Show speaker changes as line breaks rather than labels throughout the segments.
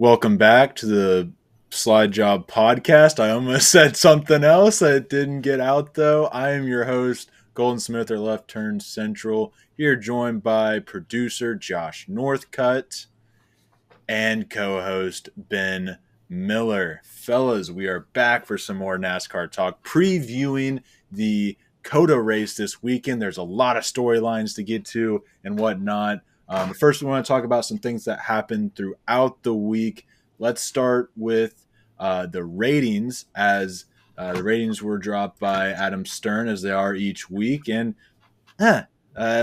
Welcome back to the Slide Job Podcast. I almost said something else that didn't get out, though. I am your host, Golden Smith, or Left Turn Central, here joined by producer Josh Northcutt and co-host Ben Miller. Fellas, we are back for some more NASCAR talk, previewing the COTA race this weekend. There's a lot of storylines to get to and whatnot. But first, we want to talk about some things that happened throughout the week. Let's start with the ratings, as the ratings were dropped by Adam Stern, as they are each week. And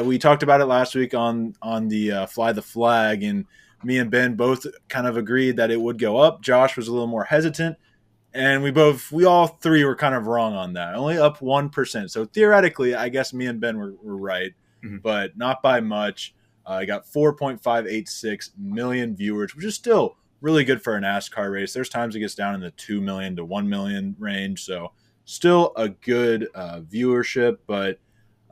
we talked about it last week on the Fly the Flag, and me and Ben both kind of agreed that it would go up. Josh was a little more hesitant, and we all three were kind of wrong on that. Only up 1%. So theoretically, I guess me and Ben were right, but not by much. I got 4.586 million viewers, which is still really good for a NASCAR race. There's times it gets down in the 2 million to 1 million range. So still a good viewership, but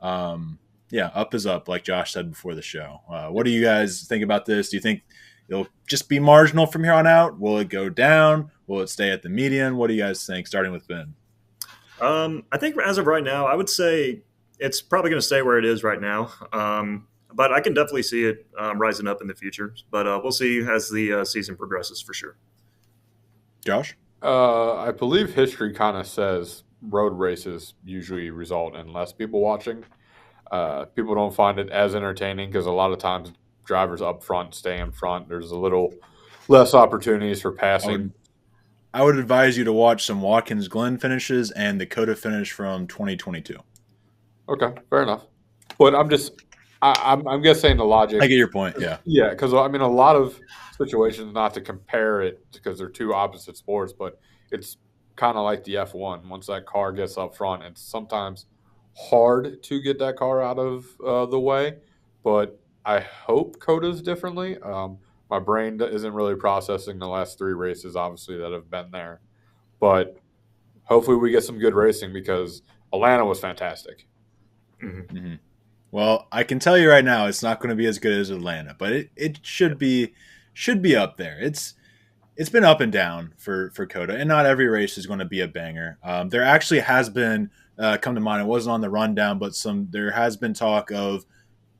yeah, up is up, like Josh said before the show. What do you guys think about this? Do you think it'll just be marginal from here on out? Will it go down? Will it stay at the median? What do you guys think, starting with Ben?
I think as of right now, I would say it's probably going to stay where it is right now. But I can definitely see it rising up in the future. But we'll see as the season progresses for sure.
Josh?
I believe history kind of says road races usually result in less people watching. People don't find it as entertaining because a lot of times drivers up front stay in front. There's a little less opportunities for passing.
I would advise you to watch some Watkins Glen finishes and the COTA finish from 2022.
Okay, fair enough. But I'm just saying the logic.
I get your point, yeah.
Yeah, because, I mean, a lot of situations, not to compare it because they're two opposite sports, but it's kind of like the F1. Once that car gets up front, it's sometimes hard to get that car out of the way. But I hope COTA's differently. My brain isn't really processing the last three races, obviously, that have been there. But hopefully we get some good racing because Atlanta was fantastic.
Mm-hmm. Well, I can tell you right now, it's not going to be as good as Atlanta, but it should be up there. It's been up and down for COTA, and not every race is going to be a banger. There actually has been come to mind. It wasn't on the rundown, but there has been talk of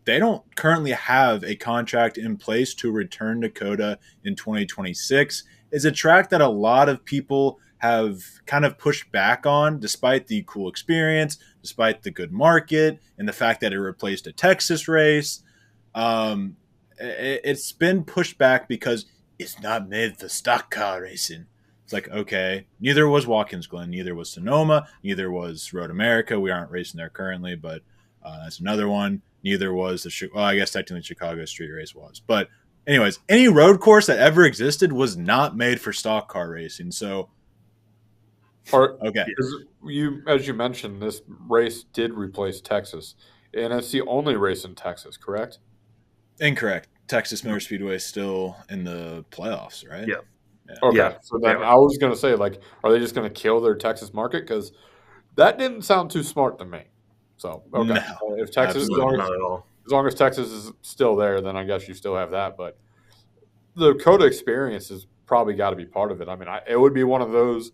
they don't currently have a contract in place to return to COTA in 2026. It's a track that a lot of people have kind of pushed back on, despite the cool experience, despite the good market, and the fact that it replaced a Texas race. It's been pushed back because it's not made for stock car racing. It's like, okay, neither was Watkins Glen, neither was Sonoma, neither was Road America. We aren't racing there currently, but that's another one. Neither was I guess technically Chicago Street Race was. But anyways, any road course that ever existed was not made for stock car racing. So, okay.
As you mentioned, this race did replace Texas, and it's the only race in Texas, correct?
Incorrect. Texas Motor Speedway is still in the playoffs, right?
Yeah.
Okay.
Yeah.
So then I was going to say, are they just going to kill their Texas market? Because that didn't sound too smart to me. So, okay.
No,
if Texas,
not at all.
As long as Texas is still there, then I guess you still have that. But the COTA experience has probably got to be part of it. I mean, it would be one of those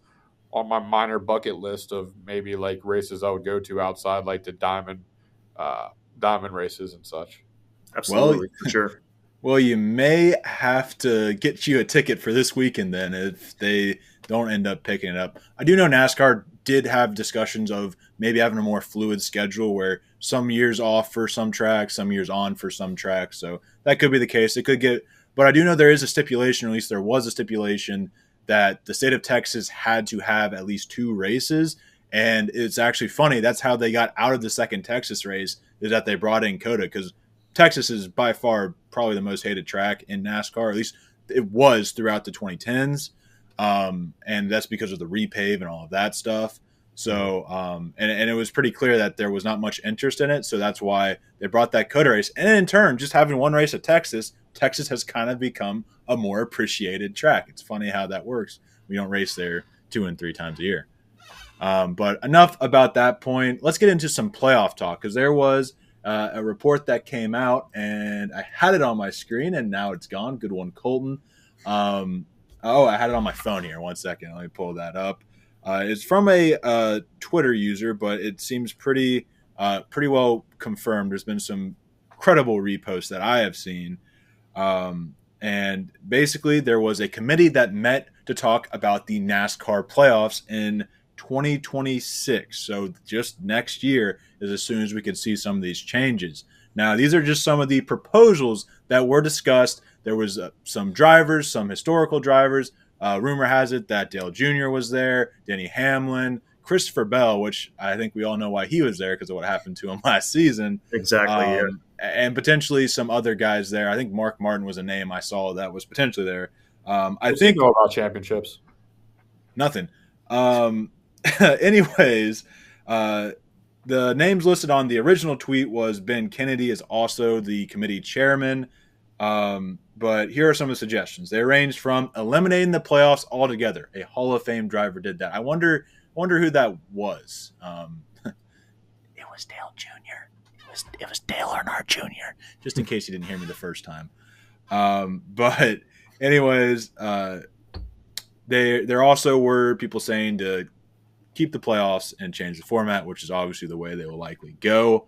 on my minor bucket list of maybe like races I would go to outside, like the diamond races and such.
Absolutely, for sure.
Well, you may have to get you a ticket for this weekend then if they don't end up picking it up. I do know NASCAR did have discussions of maybe having a more fluid schedule where some years off for some tracks, some years on for some tracks. So that could be the case. It could get, but I do know there is a stipulation, or at least there was a stipulation, that the state of Texas had to have at least 2 races. And it's actually funny. That's how they got out of the second Texas race, is that they brought in COTA, because Texas is by far probably the most hated track in NASCAR. At least it was throughout the 2010s. And that's because of the repave and all of that stuff. So, and it was pretty clear that there was not much interest in it. So that's why they brought that COTA race. And in turn, just having one race at Texas has kind of become a more appreciated track. It's funny how that works. We don't race there 2 and 3 times a year. But enough about that point. Let's get into some playoff talk, because there was a report that came out, and I had it on my screen, and now it's gone. Good one, Colton. Oh, I had it on my phone here. 1 second. Let me pull that up. It's from a Twitter user, but it seems pretty well confirmed. There's been some credible reposts that I have seen. And basically, there was a committee that met to talk about the NASCAR playoffs in 2026. So just next year is as soon as we could see some of these changes. Now, these are just some of the proposals that were discussed. There was some drivers, some historical drivers. Rumor has it that Dale Jr. was there, Denny Hamlin, Christopher Bell, which I think we all know why he was there because of what happened to him last season.
Exactly. Yeah.
And potentially some other guys there. I think Mark Martin was a name I saw that was potentially there. I think
know about championships.
Nothing. Anyways, the names listed on the original tweet was Ben Kennedy is also the committee chairman. But here are some of the suggestions. They ranged from eliminating the playoffs altogether. A Hall of Fame driver did that. I wonder who that was. It was Dale Jr. It was Dale Earnhardt Jr. Just in case you didn't hear me the first time. But anyways, there also were people saying to keep the playoffs and change the format, which is obviously the way they will likely go.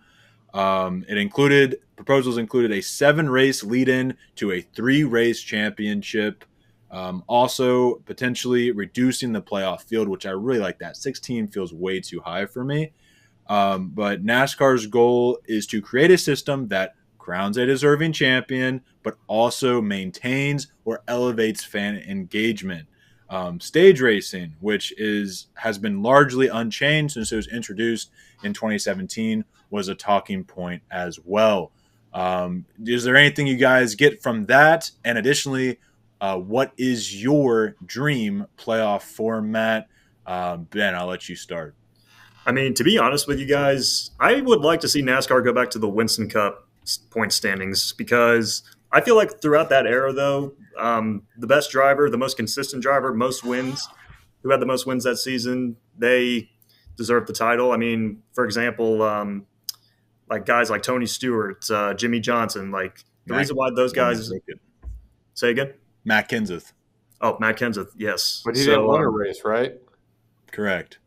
Proposals included a 7-race lead-in to a 3-race championship. Also, potentially reducing the playoff field, which I really like that. 16 feels way too high for me. But NASCAR's goal is to create a system that crowns a deserving champion, but also maintains or elevates fan engagement. Stage racing, which has been largely unchanged since it was introduced in 2017, was a talking point as well. Is there anything you guys get from that? And additionally, what is your dream playoff format? Ben, I'll let you start.
I mean, to be honest with you guys, I would like to see NASCAR go back to the Winston Cup point standings because I feel like throughout that era, though, the best driver, the most consistent driver, most wins, who had the most wins that season, they deserve the title. I mean, for example, like guys like Tony Stewart, Jimmy Johnson, like the reason why those guys – say again?
Matt Kenseth.
Oh, Matt Kenseth, yes.
But he didn't win a race, right?
Correct.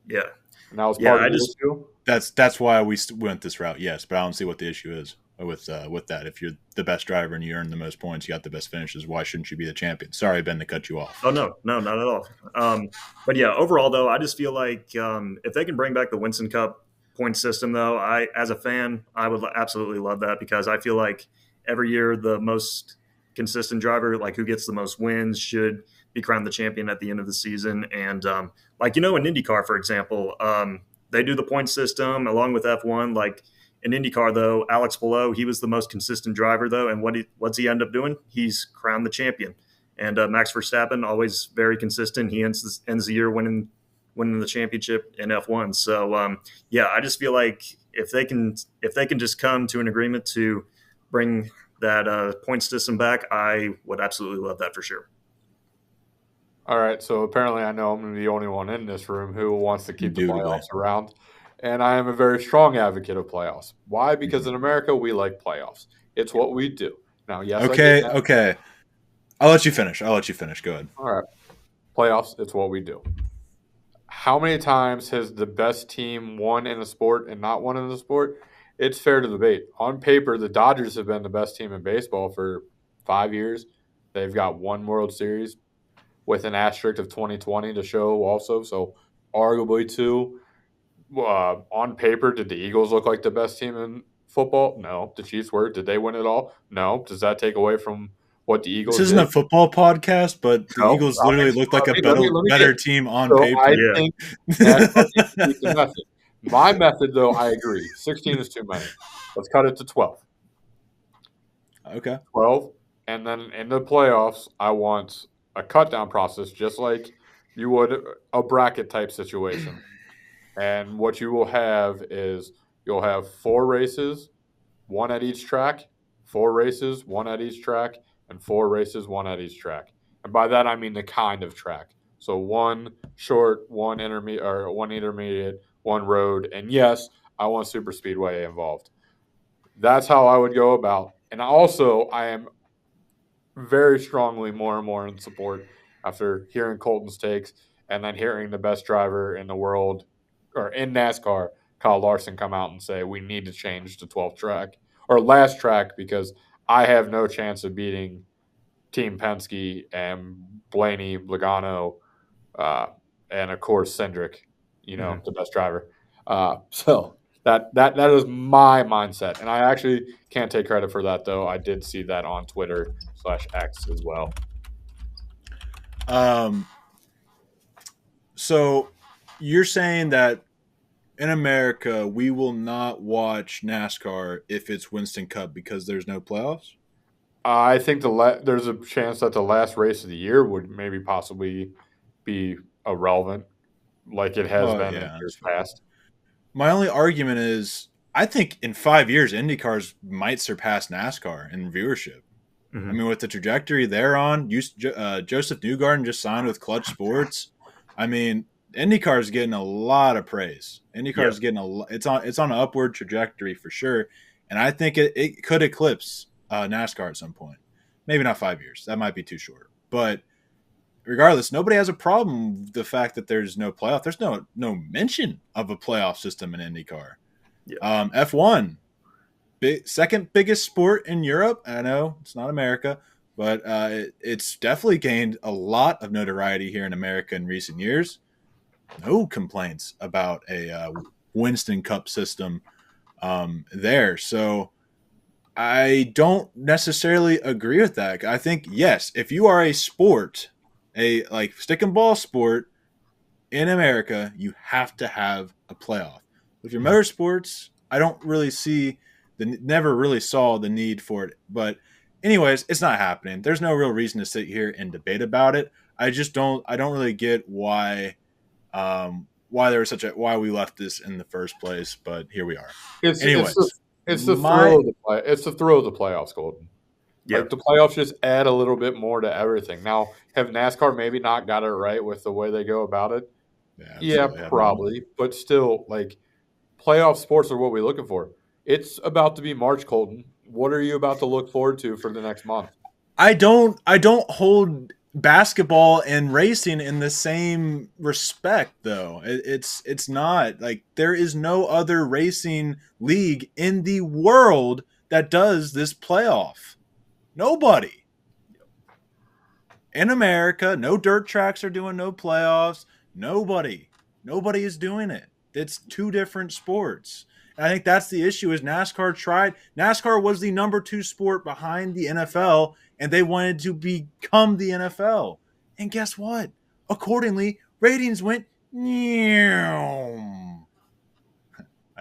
Yeah.
And that was part of the issue?
That's why we went this route, yes. But I don't see what the issue is with that. If you're the best driver and you earn the most points, you got the best finishes, why shouldn't you be the champion? Sorry, Ben, to cut you off.
Oh, no, not at all. But, yeah, overall, though, I just feel like if they can bring back the Winston Cup point system, though, as a fan, I would absolutely love that because I feel like every year the most consistent driver, like who gets the most wins, should be crowned the champion at the end of the season. And in IndyCar, for example, they do the point system along with F1. Like in IndyCar, though, Alex Palou, he was the most consistent driver, though. And what's he end up doing? He's crowned the champion. And Max Verstappen, always very consistent. He ends the year winning the championship in F1. So, I just feel like if they can just come to an agreement to bring that point system back, I would absolutely love that for sure.
All right, so apparently I know I'm the only one in this room who wants to keep the playoffs around, and I am a very strong advocate of playoffs. Why? Because in America, we like playoffs. It's what we do. Now, yes.
Okay. I'll let you finish. Go ahead.
All right. Playoffs, it's what we do. How many times has the best team won in a sport and not won in the sport? It's fair to debate. On paper, the Dodgers have been the best team in baseball for 5 years. They've got one World Series with an asterisk of 2020 to show also. So arguably 2. On paper, did the Eagles look like the best team in football? No. The Chiefs were. Did they win it all? No. Does that take away from what the Eagles
This isn't a football podcast, but the Eagles literally look like a better team on paper.
I think that's the method. My method, though, I agree. 16 is too many. Let's cut it to 12.
Okay.
12. And then in the playoffs, I want a cut-down process, just like you would a bracket-type situation. And what you will have is you'll have 4 races, 1 at each track, 4 races, 1 at each track, and 4 races, 1 at each track. And by that, I mean the kind of track. So 1 short, 1 intermediate, 1 road. And yes, I want super speedway involved. That's how I would go about. And also, I am very strongly more and more in support after hearing Colton's takes and then hearing the best driver in the world or in NASCAR, Kyle Larson, come out and say we need to change to 12th track or last track because I have no chance of beating Team Penske and Blaney, Logano, and of course Cindric, the best driver. So that is my mindset, and I actually can't take credit for that though. I did see that on Twitter/X as well.
So you're saying that in America we will not watch NASCAR if it's Winston Cup because there's no playoffs?
I think there's a chance that the last race of the year would maybe possibly be irrelevant, like it has been in years past.
My only argument is I think in 5 years IndyCars might surpass NASCAR in viewership. Mm-hmm. I mean, with the trajectory they're on, Joseph Newgarden just signed with Clutch Sports. I mean, IndyCar is getting a lot of praise. IndyCar is getting it's on an upward trajectory for sure, and I think it could eclipse NASCAR at some point. Maybe not 5 years. That might be too short. But regardless, nobody has a problem with the fact that there's no playoff. There's no mention of a playoff system in IndyCar. Yeah. F1, second biggest sport in Europe. I know it's not America, but it's definitely gained a lot of notoriety here in America in recent years. No complaints about a Winston Cup system there. So I don't necessarily agree with that. I think, yes, if you are a sport, a like stick and ball sport in America, you have to have a playoff. With your motorsports, I don't really see never really saw the need for it. But anyways, it's not happening. There's no real reason to sit here and debate about it. I don't really get why there was why we left this in the first place, but here we are.
It's the thrill of the playoffs, Golden. Yep. Like the playoffs just add a little bit more to everything. Now, have NASCAR maybe not got it right with the way they go about it? Yeah, probably. But still, like playoff sports are what we're looking for. It's about to be March, Colton. What are you about to look forward to for the next month?
I don't hold basketball and racing in the same respect, though. It's not like there is no other racing league in the world that does this playoff. Nobody. In America, no dirt tracks are doing no playoffs. Nobody is doing it. It's two different sports. And I think that's the issue is NASCAR tried. NASCAR was the number 2 sport behind the NFL, and they wanted to become the NFL. And guess what? Accordingly, ratings went I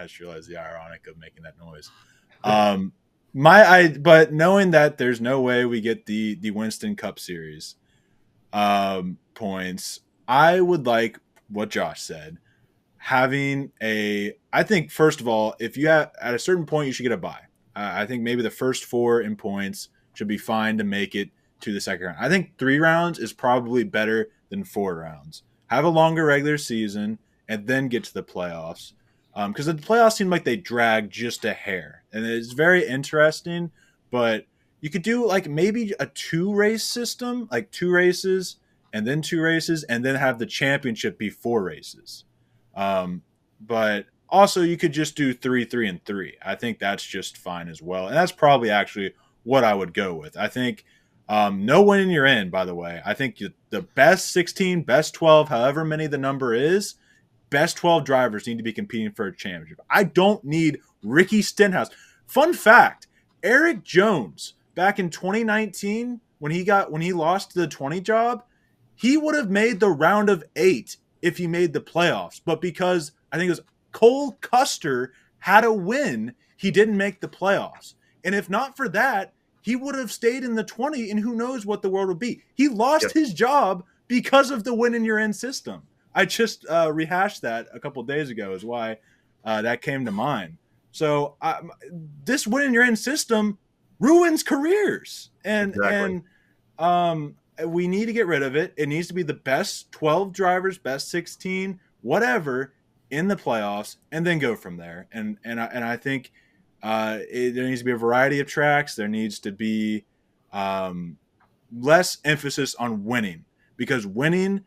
just realized the ironic of making that noise. But knowing that there's no way we get the Winston Cup Series points, I would like what Josh said. I think first of all, if you have at a certain point, you should get a bye. I think maybe the first 4 in points should be fine to make it to the second round. I think 3 rounds is probably better than 4 rounds. Have a longer regular season and then get to the playoffs. Because the playoffs seem like they drag just a hair. And it's very interesting, but you could do like maybe a 2-race system, like 2 races and then 2 races, and then have the championship be 4 races. But also you could just do 3, 3, and 3. I think that's just fine as well. And that's probably actually what I would go with. I think no winning you're in, by the way. I think the best 16, best 12, however many the number is, best 12 drivers need to be competing for a championship. I don't need Ricky Stenhouse. Fun fact, Eric Jones, back in 2019, when he lost the 20 job, he would have made the round of 8 if he made the playoffs. But because I think it was Cole Custer had a win, he didn't make the playoffs. And if not for that, he would have stayed in the 20, and who knows what the world would be. He lost his job because of the win in your end system. I just rehashed that a couple of days ago is why that came to mind. So this win in your end system ruins careers. And we need to get rid of it. It needs to be the best 12 drivers, best 16, whatever, in the playoffs, and then go from there. And I think there needs to be a variety of tracks. There needs to be less emphasis on winning. because winning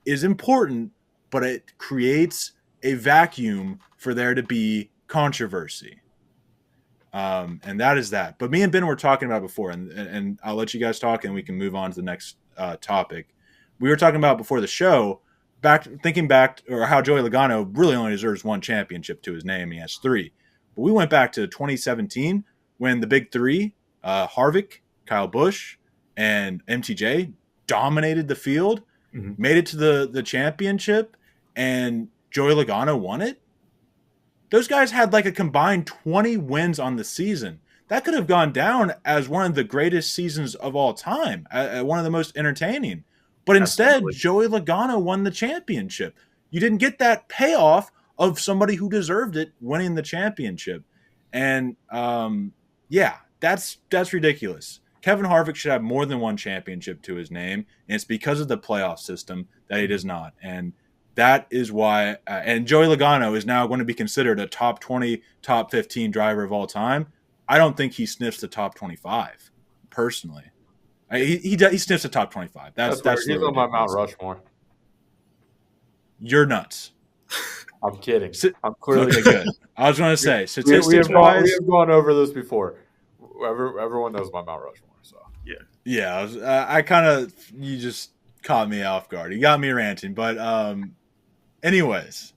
is important, but it creates a vacuum for there to be controversy. And that is that. But me and Ben were talking about before, and I'll let you guys talk, and we can move on to the next topic. We were talking about before the show, thinking back, or how Joey Logano really only deserves one championship to his name. He has 3. But we went back to 2017 when the big 3, Harvick, Kyle Busch, and MTJ dominated the field, made it to the championship, and Joey Logano won it. Those guys had like a combined 20 wins on the season. That could have gone down as one of the greatest seasons of all time, one of the most entertaining. But instead, Joey Logano won the championship. You didn't get that payoff of somebody who deserved it winning the championship. And yeah, that's ridiculous. Kevin Harvick should have more than one championship to his name, and it's because of the playoff system that he does not. And that is why, and Joey Logano is now going to be considered a top 20, top 15 driver of all time. I don't think he sniffs the top 25, personally. He sniffs the top 25. That's
he's on my Mount Rushmore.
You're nuts.
I'm kidding. I'm clearly
good. I was going to say, statistics
we have gone over this before. Everyone knows my Mount Rushmore. So
yeah. You just caught me off guard. You got me ranting, but anyways,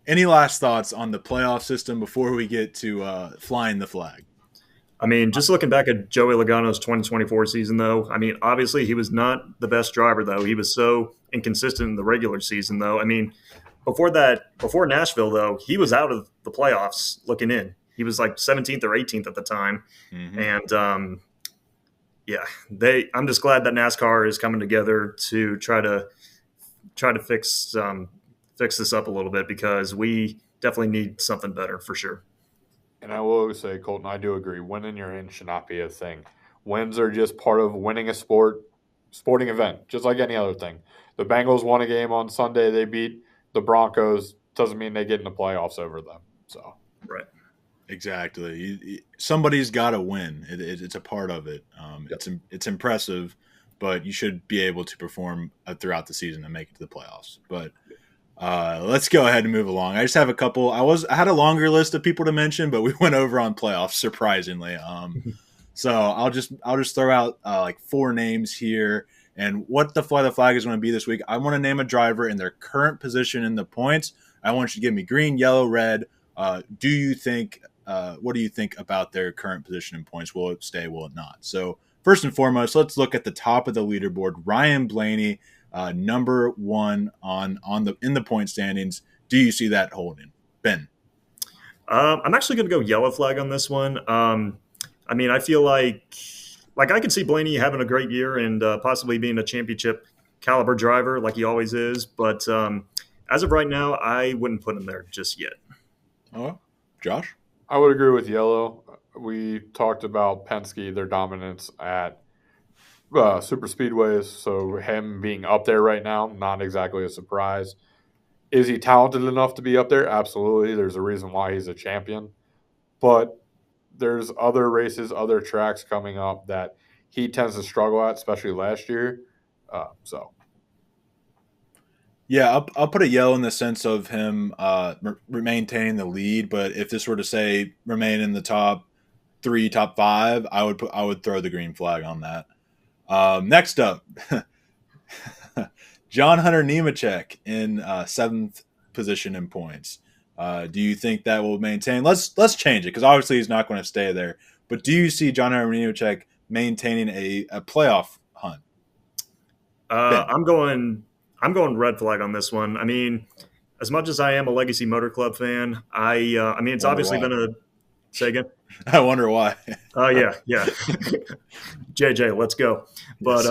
any last thoughts on the playoff system before we get to flying the flag?
I mean, just looking back at Joey Logano's 2024 season, though, I mean, obviously he was not the best driver, though. He was so inconsistent in the regular season, though. I mean, before Nashville, though, he was out of the playoffs looking in. He was like 17th or 18th at the time. And, I'm just glad that NASCAR is coming together to try to fix this up a little bit, because we definitely need something better for sure.
And I will always say, Colton, I do agree. Winning your in should not be a thing. Wins are just part of winning a sporting event, just like any other thing. The Bengals won a game on Sunday. They beat the Broncos. Doesn't mean they get in the playoffs over them. So
right.
Exactly. Somebody's got to win. It's a part of it. It's impressive, but you should be able to perform throughout the season and make it to the playoffs. But let's go ahead and move along. I just have a couple. I had a longer list of people to mention, but we went over on playoffs surprisingly. So I'll just throw out like 4 names here, and what the fly the flag is going to be this week. I want to name a driver in their current position in the points. I want you to give me green, yellow, red. Do you think? What do you think about their current position in points? Will it stay? Will it not? So first and foremost, let's look at the top of the leaderboard. Ryan Blaney, number 1 in the point standings. Do you see that holding, Ben?
I'm actually going to go yellow flag on this one. I mean, I feel like I could see Blaney having a great year and possibly being a championship caliber driver like he always is. But as of right now, I wouldn't put him there just yet.
Oh, Josh?
I would agree with yellow. We talked about Penske, their dominance at super speedways. So him being up there right now, not exactly a surprise. Is he talented enough to be up there? Absolutely. There's a reason why he's a champion. But there's other races, other tracks coming up that he tends to struggle at, especially last year.
Yeah, I'll put a yellow in the sense of him maintaining the lead. But if this were to say remain in the top 3, top 5, I would throw the green flag on that. Next up, John Hunter Nemechek in 7th position in points. Do you think that will maintain? Let's change it, because obviously he's not going to stay there. But do you see John Hunter Nemechek maintaining a playoff hunt?
I'm going red flag on this one. I mean, as much as I am a Legacy Motor Club fan, I mean, it's obviously been a – say again?
I wonder why.
Yeah. JJ, let's go. But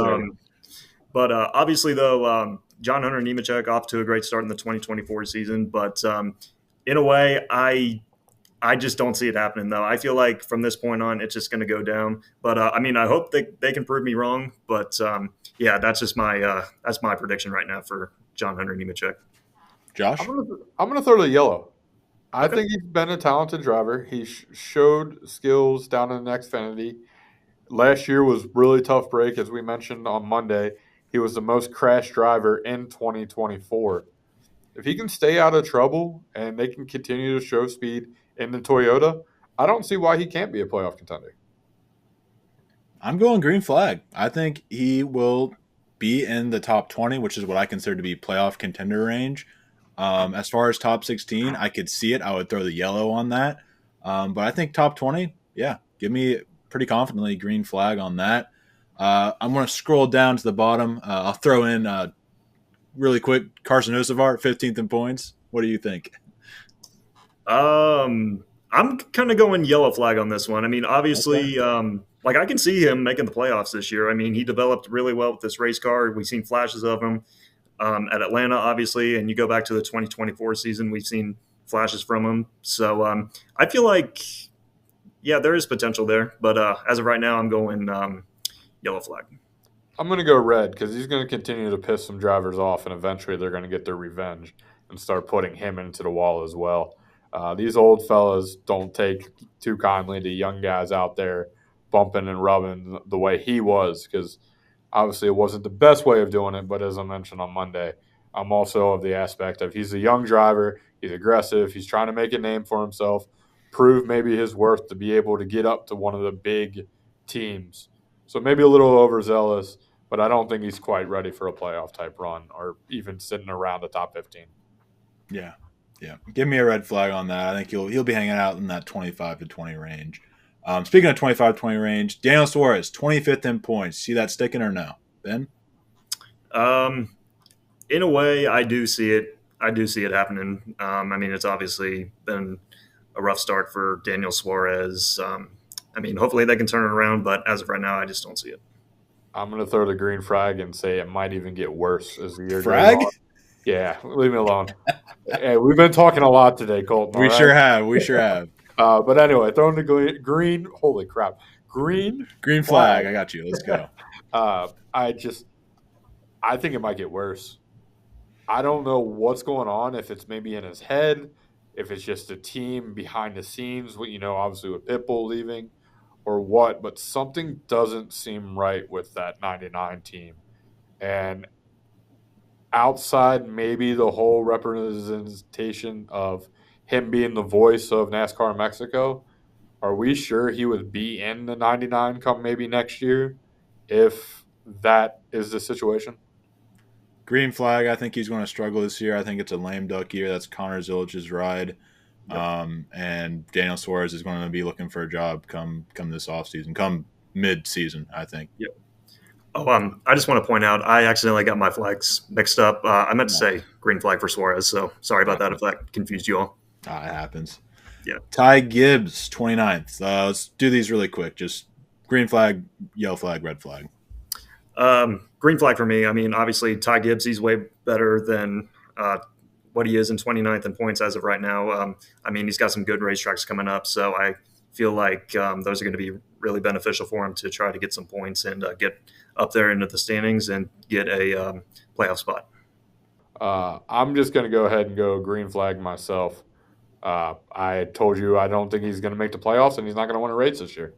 obviously, though, John Hunter Nemechek off to a great start in the 2024 season. But in a way, I just don't see it happening, though. I feel like from this point on, it's just going to go down. But, I mean, I hope they can prove me wrong. But, yeah, that's just my prediction right now for John Hunter Nemechek.
Josh?
I'm going to throw the yellow. I think he's been a talented driver. He showed skills down in the Xfinity. Last year was really tough break, as we mentioned on Monday. He was the most crashed driver in 2024. If he can stay out of trouble and they can continue to show speed in the Toyota, I don't see why he can't be a playoff contender.
I'm going green flag. I think he will be in the top 20, which is what I consider to be playoff contender range. As far as top 16, I could see it. I would throw the yellow on that. But I think top 20, yeah, give me pretty confidently green flag on that. I'm going to scroll down to the bottom. I'll throw in really quick Carson Hocevar, 15th in points. What do you think?
I'm kind of going yellow flag on this one. I mean, obviously, like I can see him making the playoffs this year. I mean, he developed really well with this race car. We've seen flashes of him at Atlanta, obviously, and you go back to the 2024 season, we've seen flashes from him. So I feel like, yeah, there is potential there. But as of right now, I'm going yellow flag.
I'm going to go red because he's going to continue to piss some drivers off, and eventually they're going to get their revenge and start putting him into the wall as well. These old fellas don't take too kindly to young guys out there bumping and rubbing the way he was, because obviously it wasn't the best way of doing it. But as I mentioned on Monday, I'm also of the aspect of he's a young driver, he's aggressive, he's trying to make a name for himself, prove maybe his worth to be able to get up to one of the big teams. So maybe a little overzealous, but I don't think he's quite ready for a playoff type run or even sitting around the top 15.
Yeah. Yeah. Give me a red flag on that. I think he'll be hanging out in that 25 to 20 range. Speaking of 25-20 range, Daniel Suarez, 25th in points. See that sticking or no? Ben?
In a way, I do see it. I do see it happening. I mean, it's obviously been a rough start for Daniel Suarez. I mean, hopefully they can turn it around, but as of right now, I just don't see it.
I'm going to throw the green flag and say it might even get worse as the year
Frag?
goes on. Yeah, leave me alone. Hey, we've been talking a lot today, Colton.
We sure have. We sure have.
But anyway, throwing the green. Holy crap. Green
flag. I got you. Let's go.
I think it might get worse. I don't know what's going on, if it's maybe in his head, if it's just a team behind the scenes, obviously with Pitbull leaving or what, but something doesn't seem right with that 99 team. And outside maybe the whole representation of him being the voice of NASCAR Mexico, are we sure he would be in the 99 come maybe next year if that is the situation?
Green flag. I think he's going to struggle this year. I think it's a lame duck year. That's Connor Zilich's ride. Yep. And Daniel Suarez is going to be looking for a job come this offseason, come mid-season, I think.
Yep. Oh, I just want to point out, I accidentally got my flags mixed up. I meant to say green flag for Suarez, so sorry about that if that confused you all.
It happens.
Yeah.
Ty Gibbs, 29th. Let's do these really quick. Just green flag, yellow flag, red flag.
Green flag for me. I mean, obviously, Ty Gibbs, he's way better than what he is in 29th in points as of right now. I mean, he's got some good racetracks coming up, so I feel like those are going to be really beneficial for him to try to get some points and get up there into the standings and get a playoff spot.
I'm just going to go ahead and go green flag myself. I told you I don't think he's going to make the playoffs, and he's not going to win a race this year.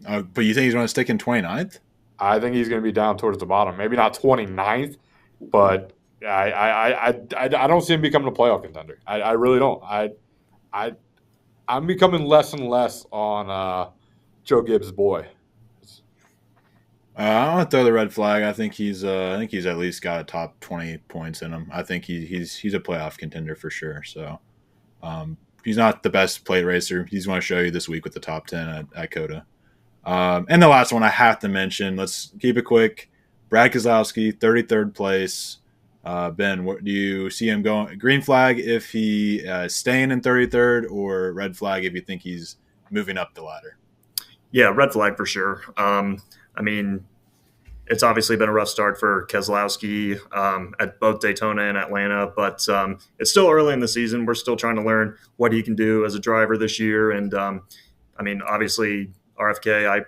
But you think he's going to stick in 29th?
I think he's going to be down towards the bottom. Maybe not 29th, but I don't see him becoming a playoff contender. I really don't. I'm becoming less and less on Joe Gibbs' boy.
I'm gonna throw the red flag. I think he's at least got a top 20 points in him. I think he's a playoff contender for sure. So he's not the best plate racer. He's going to show you this week with the top 10 at COTA. And the last one I have to mention. Let's keep it quick. Brad Keselowski, 33rd place. Ben, what do you see him going? Green flag if he staying in 33rd, or red flag if you think he's moving up the ladder?
Yeah, red flag for sure. I mean, it's obviously been a rough start for Keselowski at both Daytona and Atlanta, but it's still early in the season. We're still trying to learn what he can do as a driver this year. And, I mean, obviously, RFK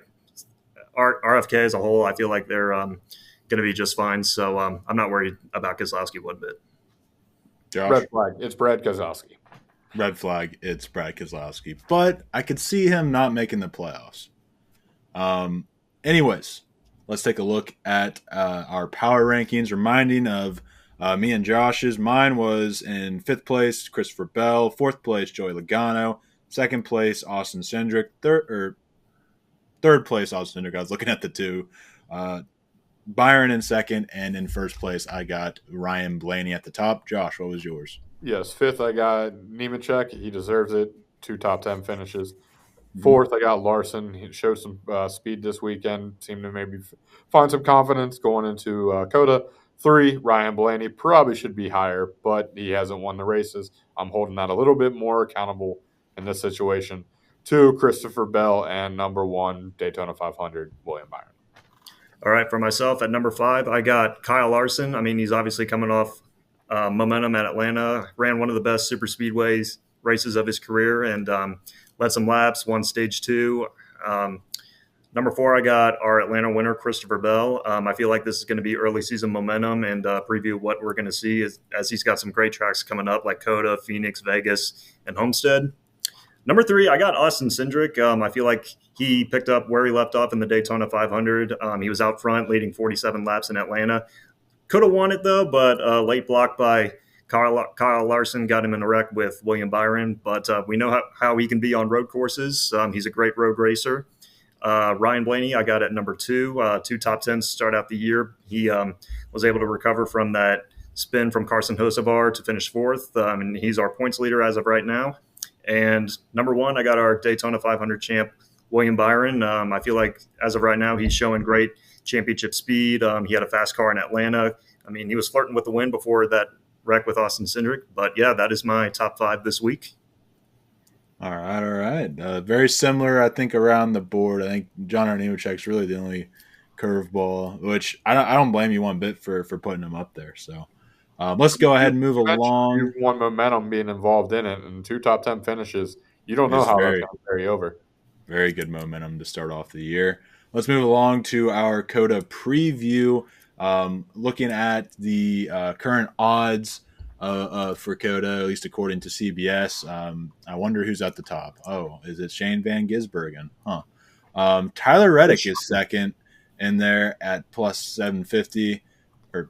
as a whole, I feel like they're going to be just fine. So I'm not worried about Keselowski one bit.
Josh?
Red flag. It's Brad Keselowski.
Red flag. It's Brad Keselowski. But I could see him not making the playoffs. Anyways, let's take a look at our power rankings, reminding of me and Josh's. Mine was in 5th place, Christopher Bell. 4th place, Joey Logano. 2nd place, Austin Cindric. Third place, Austin Cindric. I was looking at the two. Byron in 2nd, and in 1st place, I got Ryan Blaney at the top. Josh, what was yours?
Yes, 5th, I got Nemechek. He deserves it. 2 top 10 finishes. 4th, I got Larson. He showed some speed this weekend. Seemed to maybe find some confidence going into COTA. 3, Ryan Blaney. Probably should be higher, but he hasn't won the races. I'm holding that a little bit more accountable in this situation. 2, Christopher Bell. And number 1, Daytona 500, William Byron.
All right, for myself at number 5, I got Kyle Larson. I mean, he's obviously coming off momentum at Atlanta. Ran one of the best super speedways races of his career and led some laps, won stage 2. Number 4, I got our Atlanta winner, Christopher Bell. I feel like this is going to be early season momentum and preview what we're going to see as he's got some great tracks coming up like COTA, Phoenix, Vegas, and Homestead. Number 3, I got Austin Cindric. I feel like he picked up where he left off in the Daytona 500. He was out front, leading 47 laps in Atlanta. Could have won it, though, but late block by Kyle Larson got him in a wreck with William Byron. But we know how he can be on road courses. He's a great road racer. Ryan Blaney, I got at number 2. 2 top 10s to start out the year. He was able to recover from that spin from Carson Hocevar to finish 4th, and he's our points leader as of right now. And number 1, I got our Daytona 500 champ, William Byron. I feel like as of right now, he's showing great championship speed. He had a fast car in Atlanta. I mean, he was flirting with the win before that wreck with Austin Cindric. But, yeah, that is my top 5 this week.
All right. Very similar, I think, around the board. I think John Nemechek's really the only curveball, which I don't blame you one bit for putting him up there. So let's go ahead and move along.
One momentum being involved in it and 2 top 10 finishes. You don't know how that's going to carry over.
Very good momentum to start off the year. Let's move along to our COTA preview. Looking at the current odds for COTA, at least according to CBS. I wonder who's at the top. Oh, is it Shane Van Gisbergen? Tyler Reddick is second in there at plus 750 or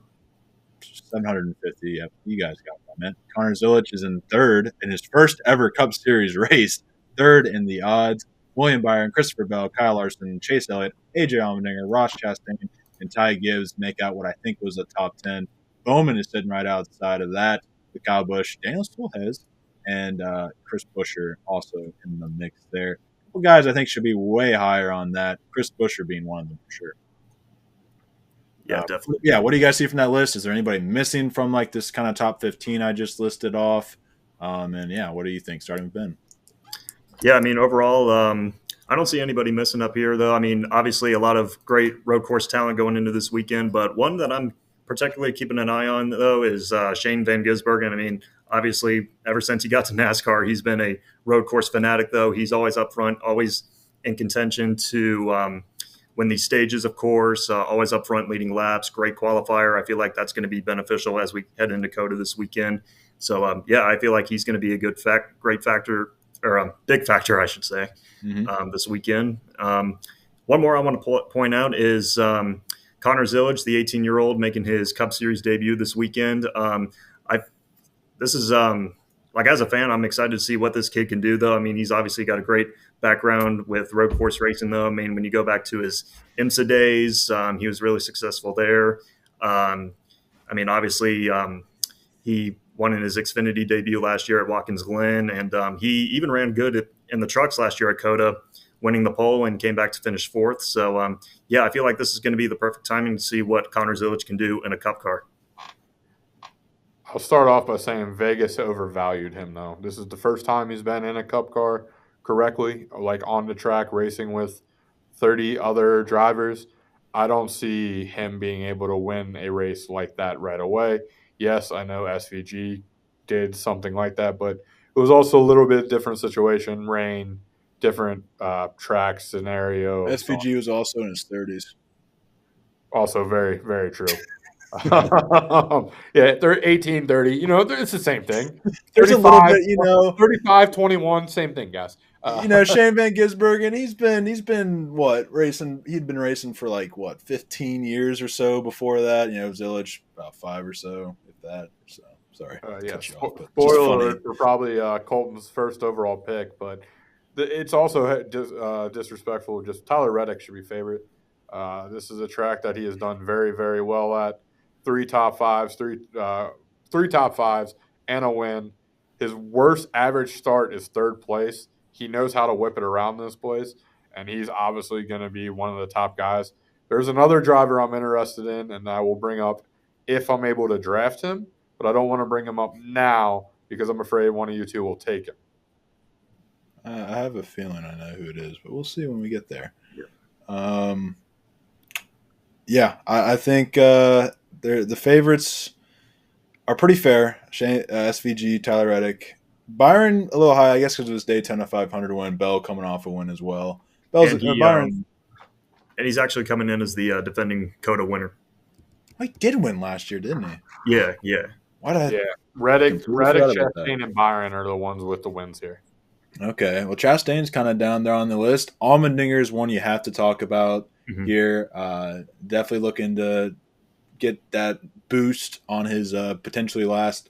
750. Yep, you guys got that, man. Connor Zilic is in third in his first ever Cup Series race. Third in the odds. William Byron, Christopher Bell, Kyle Larson, Chase Elliott, AJ Allmendinger, Ross Chastain, and Ty Gibbs make out what I think was a top 10. Bowman is sitting right outside of that. The Kyle Busch, Daniel Stolhez, and Chris Buescher also in the mix there. Well, guys, I think should be way higher on that. Chris Buescher being one of them for sure.
Yeah, definitely.
Yeah, what do you guys see from that list? Is there anybody missing from like this kind of top 15 I just listed off? And yeah, what do you think? Starting with Ben.
Yeah, I mean, overall, I don't see anybody missing up here, though. I mean, obviously a lot of great road course talent going into this weekend, but one that I'm particularly keeping an eye on, though, is Shane Van Gisbergen. I mean, obviously, ever since he got to NASCAR, he's been a road course fanatic, though. He's always up front, always in contention to win these stages, of course, always up front leading laps, great qualifier. I feel like that's going to be beneficial as we head into COTA this weekend. So, yeah, I feel like he's going to be a good great factor, or a big factor, I should say, this weekend. One more I want to point out is Connor Zilic, the 18-year-old, making his Cup Series debut this weekend. This is like, as a fan, I'm excited to see what this kid can do, though. I mean, he's obviously got a great background with road course racing, though. I mean, when you go back to his IMSA days, he was really successful there. I mean, obviously, he won in his Xfinity debut last year at Watkins Glen, and he even ran good in the trucks last year at COTA, winning the pole and came back to finish 4th. So, yeah, I feel like this is going to be the perfect timing to see what Connor Zilic can do in a Cup car.
I'll start off by saying Vegas overvalued him, though. This is the first time he's been in a Cup car correctly, like on the track racing with 30 other drivers. I don't see him being able to win a race like that right away. Yes, I know SVG did something like that, but it was also a little bit different situation, rain, different track scenario.
SVG was also in his 30s.
Also very, very true. Yeah, they're 18, 30. You know, it's the same thing.
There's a little bit,
35, 21, same thing, guys.
Shane Van Gisbergen, he's been what racing? He'd been racing for like what 15 years or so before that. Zillage about 5 or so, if that. So sorry,
Yeah,
cut you off, but just
spoiler
funny.
alert for probably Colton's first overall pick, but it's also disrespectful. Just Tyler Reddick should be favorite. This is a track that he has done very, very well at. Three top fives, three top fives, and a win. His worst average start is third place. He knows how to whip it around this place, and he's obviously going to be one of the top guys. There's another driver I'm interested in, and I will bring up if I'm able to draft him, but I don't want to bring him up now because I'm afraid one of you two will take him.
I have a feeling I know who it is, but we'll see when we get there. I think the favorites are pretty fair. SVG, Tyler Reddick. Byron a little high, I guess, because of his Daytona 500 win. Bell coming off a win as well.
And he's actually coming in as the defending COTA winner.
He did win last year, didn't he?
Yeah.
Reddick, Chastain, and Byron are the ones with the wins here.
Okay, well, Chastain's kind of down there on the list. Allmendinger is one you have to talk about here. Definitely looking to get that boost on his potentially last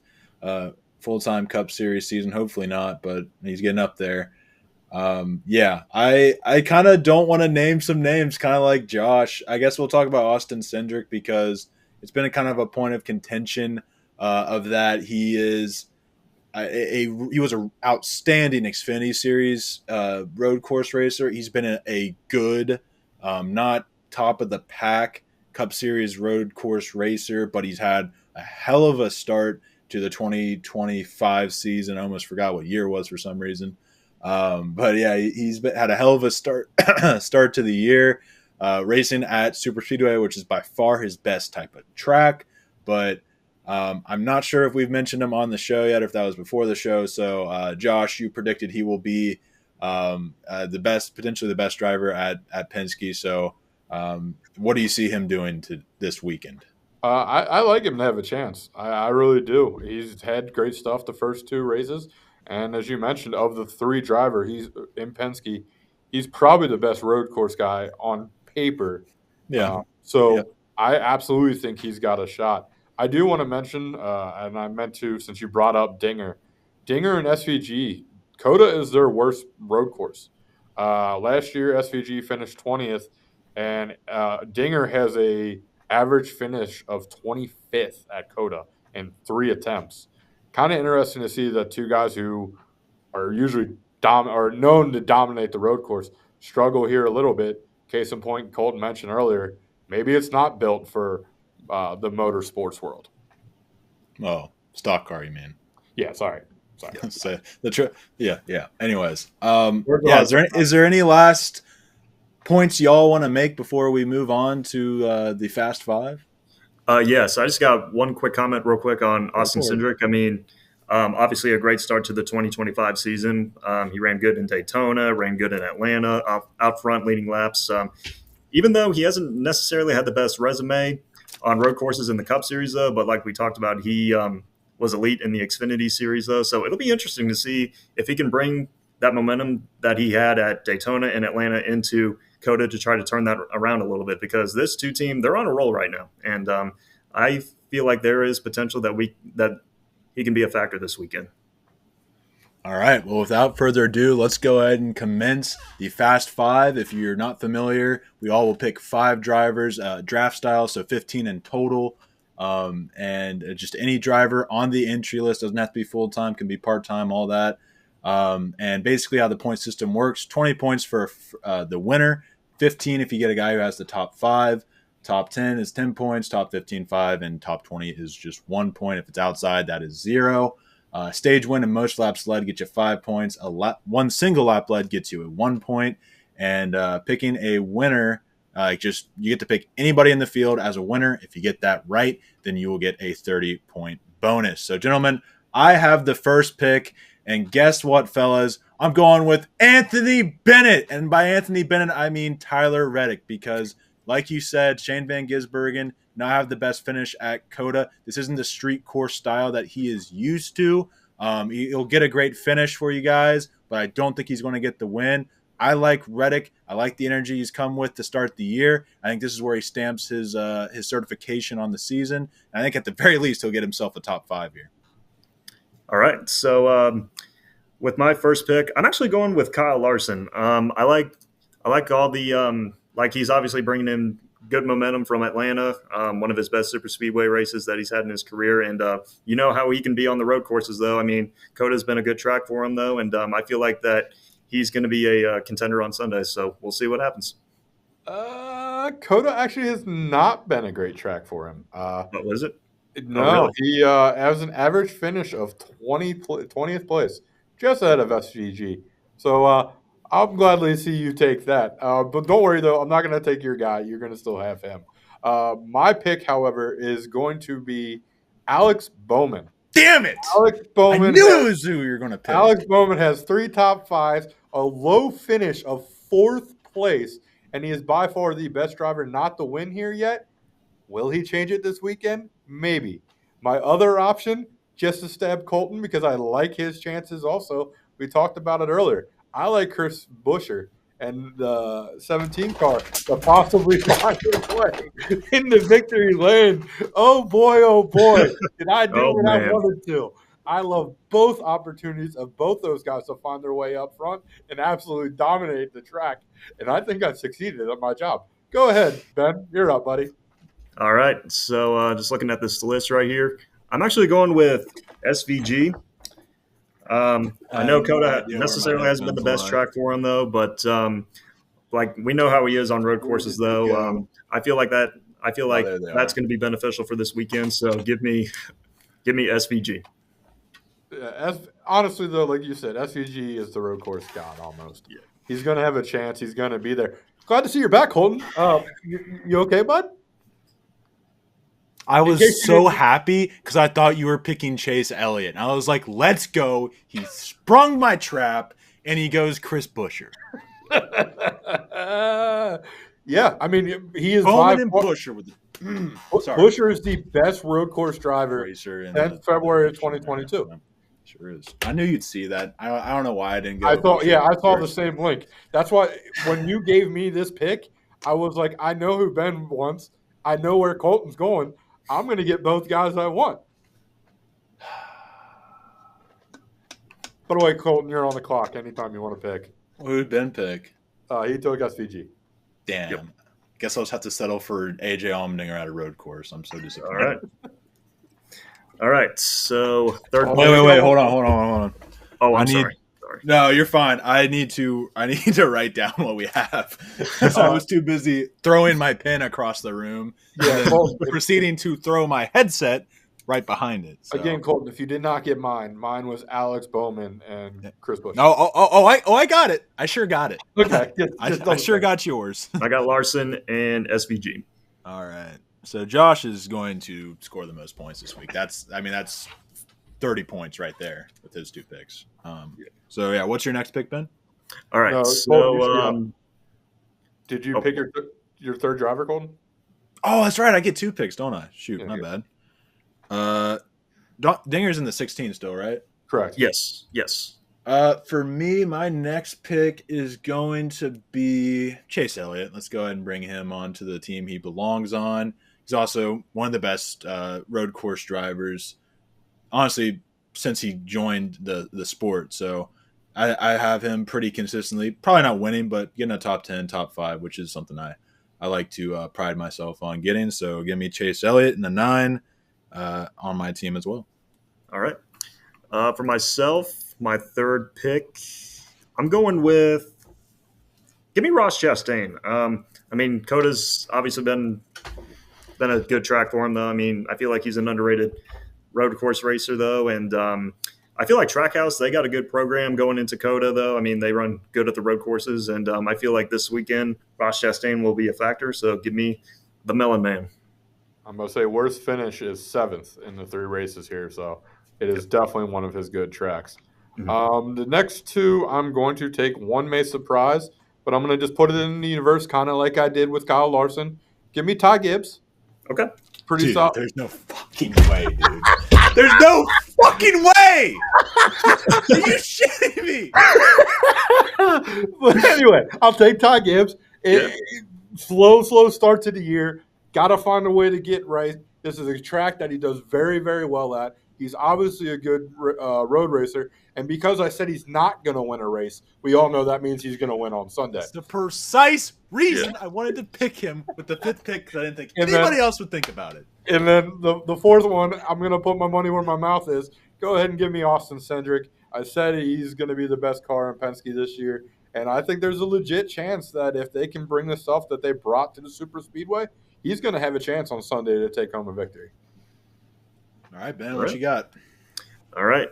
full-time Cup Series season. Hopefully not, but he's getting up there. I kind of don't want to name some names, kind of like Josh. I guess we'll talk about Austin Cindric because it's been a kind of a point of contention of that he is he was an outstanding Xfinity Series road course racer. He's been a good, not top of the pack Cup Series road course racer, but he's had a hell of a start to the 2025 season. I almost forgot what year it was for some reason. But yeah, he's had a hell of a start to the year, racing at Super Speedway, which is by far his best type of track. But I'm not sure if we've mentioned him on the show yet, or if that was before the show. So, Josh, you predicted he will be potentially the best driver at Penske. So, what do you see him doing to this weekend?
I like him to have a chance. I really do. He's had great stuff the first 2 races. And as you mentioned, of the 3 driver, he's in Penske, he's probably the best road course guy on paper.
Yeah.
I absolutely think he's got a shot. I do want to mention, and I meant to since you brought up Dinger and SVG, COTA is their worst road course. Last year, SVG finished 20th, and Dinger has a average finish of 25th at COTA in 3 attempts. Kind of interesting to see that 2 guys who are usually are known to dominate the road course struggle here a little bit. Case in point, Colton mentioned earlier, maybe it's not built for the motorsports world.
Oh, stock car, you mean?
Yeah, sorry.
So Anyways, is there any last points y'all want to make before we move on to the Fast Five?
Yes, I just got one quick comment real quick on Austin Cindric. I mean, obviously a great start to the 2025 season. He ran good in Daytona, ran good in Atlanta, out front leading laps. Even though he hasn't necessarily had the best resume on road courses in the Cup Series, though, but like we talked about, he was elite in the Xfinity Series, though. So it'll be interesting to see if he can bring that momentum that he had at Daytona and Atlanta into COTA to try to turn that around a little bit, because this 2 team, they're on a roll right now. And I feel like there is potential that he can be a factor this weekend.
All right. Well, without further ado, let's go ahead and commence the Fast Five. If you're not familiar, we all will pick 5 drivers, draft style, so 15 in total. And just any driver on the entry list, doesn't have to be full-time, can be part-time, all that. And basically how the point system works, 20 points for the winner, 15 if you get a guy who has the top 5. Top 10 is 10 points, top 15, 5, and top 20 is just 1 point. If it's outside, that is 0. Stage win and most laps led get you 5 points. One single lap led gets you a 1 point. And picking a winner, you get to pick anybody in the field as a winner. If you get that right, then you will get a 30-point bonus. So, gentlemen, I have the first pick. And guess what, fellas? I'm going with Anthony Bennett. And by Anthony Bennett, I mean Tyler Reddick, because like you said, Shane Van Gisbergen not have the best finish at COTA. This isn't the street course style that he is used to. He'll get a great finish for you guys, but I don't think he's going to get the win. I like Reddick. I like the energy he's come with to start the year. I think this is where he stamps his certification on the season. I think at the very least he'll get himself a top 5 here.
All right. So with my first pick, I'm actually going with Kyle Larson. I like all the like he's obviously bringing in good momentum from Atlanta, one of his best super speedway races that he's had in his career. And you know how he can be on the road courses, though. I mean, Coda's been a good track for him, though, and I feel like that he's going to be a contender on Sunday. So we'll see what happens.
Coda actually has not been a great track for him.
What was it?
No,
really?
he has an average finish of 20th place, just ahead of SVG. So I'll gladly see you take that. But don't worry, though. I'm not going to take your guy. You're going to still have him. My pick, however, is going to be Alex Bowman.
Damn it!
Alex Bowman.
I knew it was who you were going to pick.
Alex Bowman has 3 top 5s, a low finish of 4th place, and he is by far the best driver not to win here yet. Will he change it this weekend? Maybe. My other option, just to stab Colton, because I like his chances also. We talked about it earlier. I like Chris Buescher and the 17 car to possibly find his way in the victory lane. Oh, boy, did I do what I wanted to. I love both opportunities of both those guys to find their way up front and absolutely dominate the track. And I think I've succeeded at my job. Go ahead, Ben. You're up, buddy.
All right. So just looking at this list right here, I'm actually going with SVG. I know Coda necessarily hasn't been the best track for him, though, but like we know how he is on road courses, though. I feel like that's going to be beneficial for this weekend. So give me SVG.
Yeah, honestly, though, like you said, SVG is the road course god almost.
Yeah.
He's going to have a chance. He's going to be there. Glad to see you're back, Colton. You okay, bud?
I was so happy because I thought you were picking Chase Elliott. I was like, let's go. He sprung my trap, and he goes Chris Buescher.
Yeah, I mean, he is
Bowman and Buescher with
Buescher is the best road course driver since February of 2022.
Sure is. I knew you'd see that. I don't know why I didn't go.
I saw the same link. That's why when you gave me this pick, I was like, I know who Ben wants. I know where Colton's going. I'm going to get both guys I want. By the way, Colton, you're on the clock anytime you want to pick.
Who did Ben pick?
He took SVG.
Damn. Yep. Guess I'll just have to settle for AJ Allmendinger at a road course. I'm so disappointed.
All right. So third.
Wait. Hold on.
Oh, I'm sorry.
No, you're fine. I need to write down what we have. So I was too busy throwing my pen across the room and proceeding to throw my headset right behind it. So.
Again, Colton, if you did not get mine was Alex Bowman and Chris Buescher.
I got it. I sure got it.
Okay.
I sure got yours.
I got Larson and SVG.
All right. So Josh is going to score the most points this week. That's 30 points right there with his 2 picks. So, yeah, what's your next pick, Ben?
All right.
Did you pick your third driver, Colton?
Oh, that's right. I get 2 picks, don't I? Shoot, my bad. Dinger's in the 16 still, right?
Correct.
Yes.
For me, my next pick is going to be Chase Elliott. Let's go ahead and bring him onto the team he belongs on. He's also one of the best road course drivers, honestly, since he joined the sport. So I have him pretty consistently, probably not winning, but getting a top 10, top 5, which is something I like to pride myself on getting. So give me Chase Elliott in the 9 on my team as well.
All right. For myself, my third pick, I'm going with give me Ross Chastain. I mean, Coda's obviously been a good track for him, though. I mean, I feel like he's an underrated road course racer, though, and I feel like Trackhouse, they got a good program going into Coda, though. I mean, they run good at the road courses, and I feel like this weekend Ross Chastain will be a factor, so give me the Melon Man.
I'm going to say worst finish is 7th in the 3 races here, so it is definitely one of his good tracks. Mm-hmm. The next 2, I'm going to take one may surprise, but I'm going to just put it in the universe, kind of like I did with Kyle Larson. Give me Ty Gibbs.
Okay.
Pretty solid. There's no fucking way, dude. There's no fucking way. Are you shitting me?
But anyway, I'll take Ty Gibbs. Slow start to the year. Got to find a way to get right. This is a track that he does very, very well at. He's obviously a good road racer. And because I said he's not going to win a race, we all know that means he's going to win on Sunday.
That's the precise reason I wanted to pick him with the 5th pick because I didn't think anybody else would think about it.
And then the 4th one, I'm going to put my money where my mouth is. Go ahead and give me Austin Cindric. I said he's going to be the best car in Penske this year. And I think there's a legit chance that if they can bring the stuff that they brought to the Super Speedway, he's going to have a chance on Sunday to take home a victory.
All right, Ben, what you got?
All right.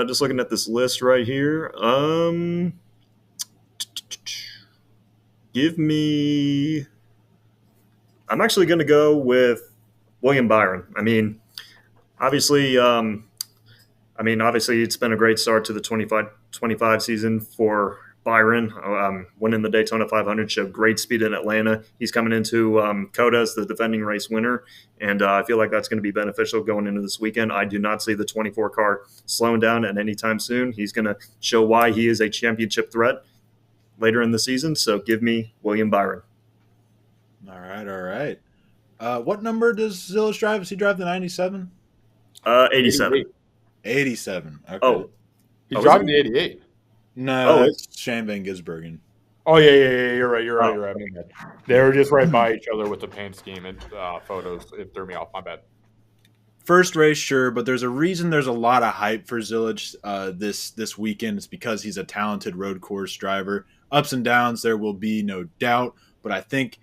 Just looking at this list right here. Give me – I'm actually going to go with William Byron. Obviously it's been a great start to the 25 season for Byron. Winning the Daytona 500, showed great speed in Atlanta. He's coming into COTA as the defending race winner, and I feel like that's going to be beneficial going into this weekend. I do not see the 24 car slowing down at any time soon. He's going to show why he is a championship threat later in the season, so give me William Byron.
All right. What number does Zilisch drive? Does he drive the 97?
87.
87. Okay.
Oh.
He's driving the 88.
No, it's Shane Van Gisbergen.
Oh, yeah. You're right. They were just right by each other with the paint scheme and photos. It threw me off. My bad.
First race, sure, but there's a reason there's a lot of hype for Zilisch this weekend. It's because he's a talented road course driver. Ups and downs there will be, no doubt, but I think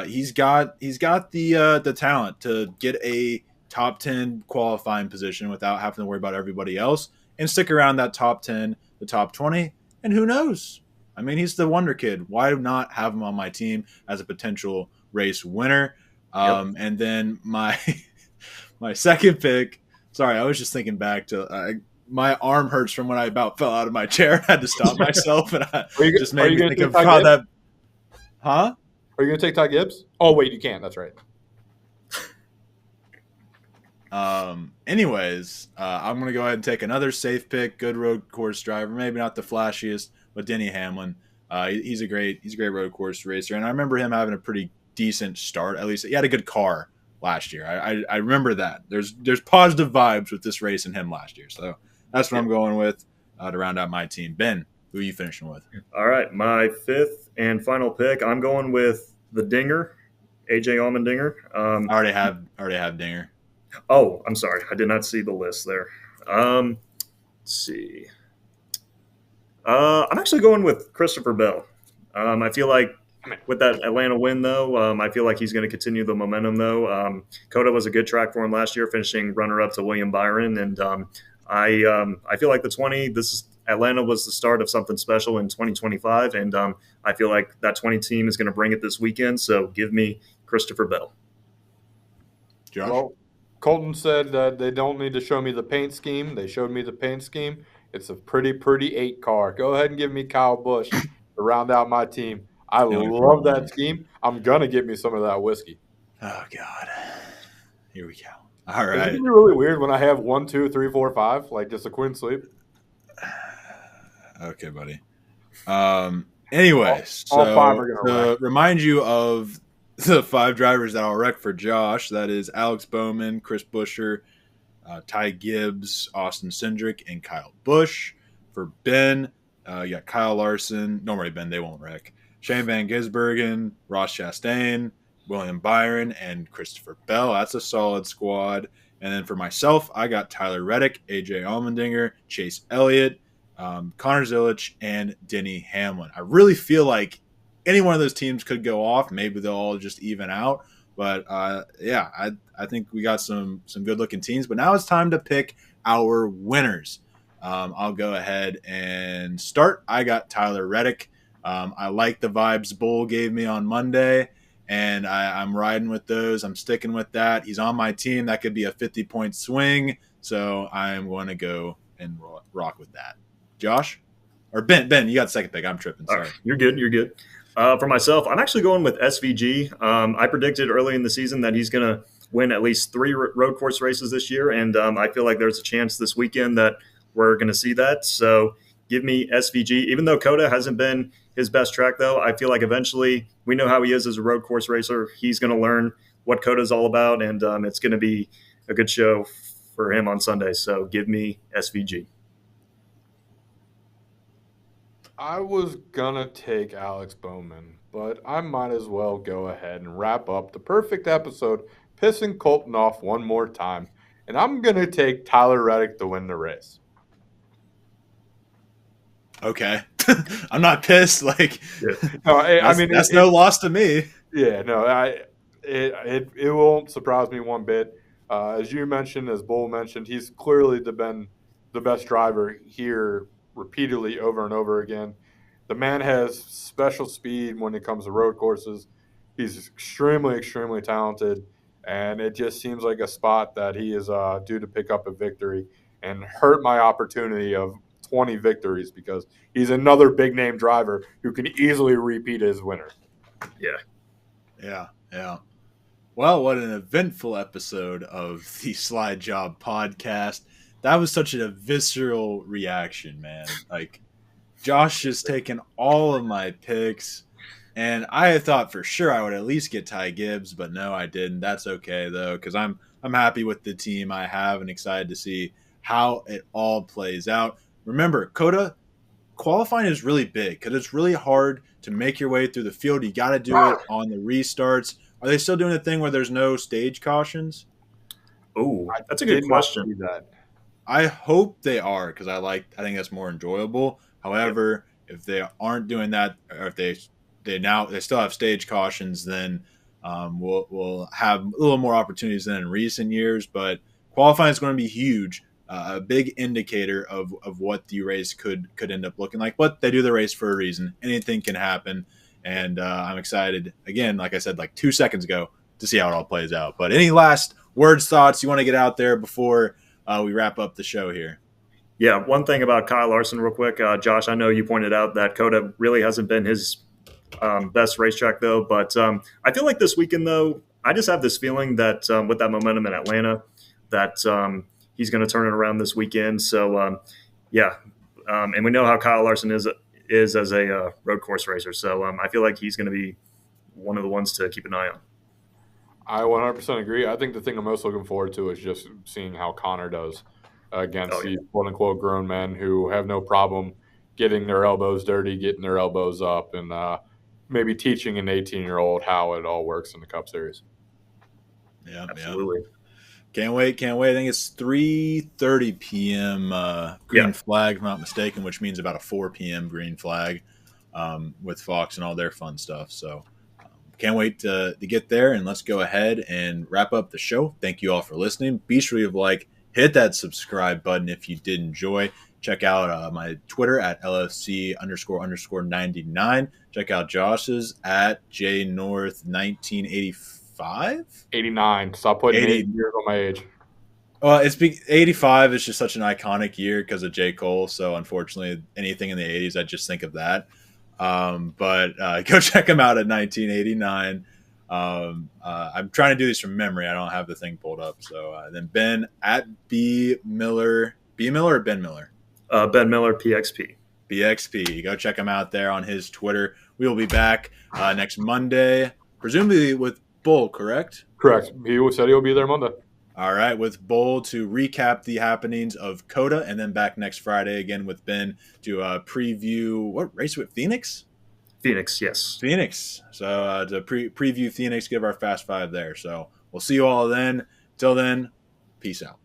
he's got the talent to get a top 10 qualifying position without having to worry about everybody else and stick around that top 10, the top 20, and who knows? He's the wonder kid. Why not have him on my team as a potential race winner? And then my second pick, sorry, I was just thinking back to my arm hurts from when I about fell out of my chair. I had to stop myself, and just made me think of how that. Huh?
Are you going to take Ty Gibbs? Oh, wait, you can't. That's right.
Anyways, I'm going to go ahead and take another safe pick, good road course driver, maybe not the flashiest, but Denny Hamlin. He's a great road course racer, and I remember him having a pretty decent start. At least he had a good car last year. I remember that. There's positive vibes with this race and him last year, so that's what I'm going with to round out my team. Ben, who are you finishing with?
All right, my 5th and final pick. I'm going with the Dinger, AJ Allmendinger.
I already have Dinger.
Oh, I'm sorry. I did not see the list there. Let's see. I'm actually going with Christopher Bell. I feel like with that Atlanta win, though, I feel like he's going to continue the momentum, though. COTA was a good track for him last year, finishing runner-up to William Byron. And I feel like Atlanta was the start of something special in 2025. And I feel like that 20 team is going to bring it this weekend. So give me Christopher Bell.
Josh?
Well, Colton said that they don't need to show me the paint scheme. They showed me the paint scheme. It's a pretty 8 car. Go ahead and give me Kyle Busch to round out my team. I love that scheme. I'm going to get me some of that whiskey.
Oh, God. Here we go. All right.
Isn't it really weird when I have 1, 2, 3, 4, 5, like just a queen sweep?
Okay, buddy. Anyways,
all 5 are going to wreck.
Remind you of the 5 drivers that I'll wreck for Josh. That is Alex Bowman, Chris Buescher, Ty Gibbs, Austin Cindric, and Kyle Busch. For Ben, you got Kyle Larson. Don't worry, Ben, they won't wreck. Shane Van Gisbergen, Ross Chastain, William Byron, and Christopher Bell. That's a solid squad. And then for myself, I got Tyler Reddick, AJ Allmendinger, Chase Elliott, Connor Zilisch, and Denny Hamlin. I really feel like any one of those teams could go off. Maybe they'll all just even out. But, I think we got some good-looking teams. But now it's time to pick our winners. I'll go ahead and start. I got Tyler Reddick. I like the vibes Bull gave me on Monday, and I'm riding with those. I'm sticking with that. He's on my team. That could be a 50-point swing, so I'm going to go and rock with that. Josh? Or Ben, you got the second pick. I'm tripping. Sorry.
You're good. For myself, I'm actually going with SVG. I predicted early in the season that he's going to win at least 3 road course races this year, and I feel like there's a chance this weekend that we're going to see that. So give me SVG. Even though COTA hasn't been his best track, though, I feel like eventually we know how he is as a road course racer. He's going to learn what COTA is all about, and it's going to be a good show for him on Sunday. So give me SVG.
I was gonna take Alex Bowman, but I might as well go ahead and wrap up the perfect episode, pissing Colton off one more time, and I'm gonna take Tyler Reddick to win the race.
Okay. I'm not pissed. Like,
No, I mean
that's no loss to me.
Yeah, no, it won't surprise me one bit. As you mentioned, as Bull mentioned, he's clearly been the best driver here repeatedly over and over again. The man has special speed when it comes to road courses. He's extremely, extremely talented, and it just seems like a spot that he is due to pick up a victory and hurt my opportunity of 20 victories because he's another big-name driver who can easily repeat as winner.
Yeah. Well, what an eventful episode of the Slide Job podcast. That was such a visceral reaction, man. Like, Josh just taken all of my picks, and I thought for sure I would at least get Ty Gibbs, but no, I didn't. That's okay, though, because I'm happy with the team I have and excited to see how it all plays out. Remember, COTA qualifying is really big because it's really hard to make your way through the field. You got to do it on the restarts. Are they still doing a thing where there's no stage cautions?
Oh, that's a good question.
I hope they are because I think that's more enjoyable. However, if they aren't doing that, or if they still have stage cautions, then we'll have a little more opportunities than in recent years. But qualifying is going to be huge. A big indicator of what the race could end up looking like. But they do the race for a reason. Anything can happen. And I'm excited, again, like I said, like 2 seconds ago, to see how it all plays out. But any last words, thoughts you want to get out there before we wrap up the show here?
Yeah, one thing about Kyle Larson real quick. Josh, I know you pointed out that COTA really hasn't been his best racetrack, though. But I feel like this weekend, though, I just have this feeling that with that momentum in Atlanta, that he's going to turn it around this weekend. So, and we know how Kyle Larson is as a road course racer. So I feel like he's going to be one of the ones to keep an eye on.
I 100% agree. I think the thing I'm most looking forward to is just seeing how Connor does against these quote-unquote grown men who have no problem getting their elbows dirty, getting their elbows up, and maybe teaching an 18-year-old how it all works in the Cup Series.
Yeah, absolutely.
Yeah. Can't wait. I think it's 3:30 p.m. Green flag, if I'm not mistaken, which means about a 4 p.m. green flag with Fox and all their fun stuff. So can't wait to get there, and let's go ahead and wrap up the show. Thank you all for listening. Be sure you hit that subscribe button if you did enjoy. Check out my Twitter at LFC__99. Check out Josh's at JNorth1985.
89. Stop putting 8 years on my age.
Well, 85 is just such an iconic year because of J. Cole. So unfortunately, anything in the 80s, I just think of that. But go check him out at 1989. I'm trying to do these from memory. I don't have the thing pulled up. So then Ben at B Miller or Ben Miller?
Ben Miller PXP.
BXP. Go check him out there on his Twitter. We will be back next Monday, presumably with Bull, correct?
Correct. He said he'll be there Monday.
All right, with Bull to recap the happenings of COTA, and then back next Friday again with Ben to preview what race with Phoenix?
Phoenix, yes.
Phoenix. So to preview Phoenix, give our Fast Five there. So we'll see you all then. Till then, peace out.